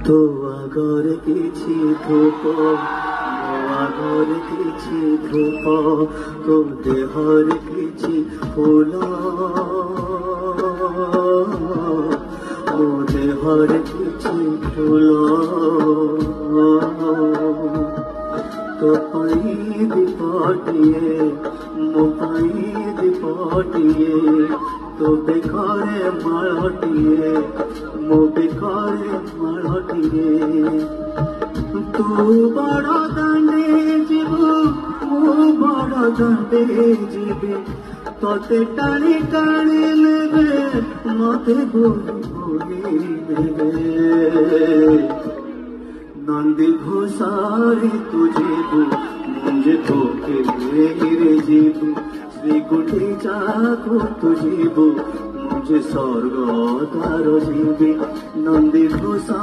तो आगरे किछि धूप मो आगरे किछि धूप तो देहर किछि फूल मो देहर किछि फूल तो पाई दीपटिए मो पाई दीपटिए तो बेकारे मालटिए मो बेकारे मालटिए तू बड़ दांडे जीवु मो बड़ दांडे जीवी तोते टाणी टाणी लेबे मते बोली बोली लेबे नंदी घोषारी तुझे मुझे तोके रे जीवु श्री गुंडीचा को तुझे मुझे स्वर्ग तारो जीवी नंदी घोषा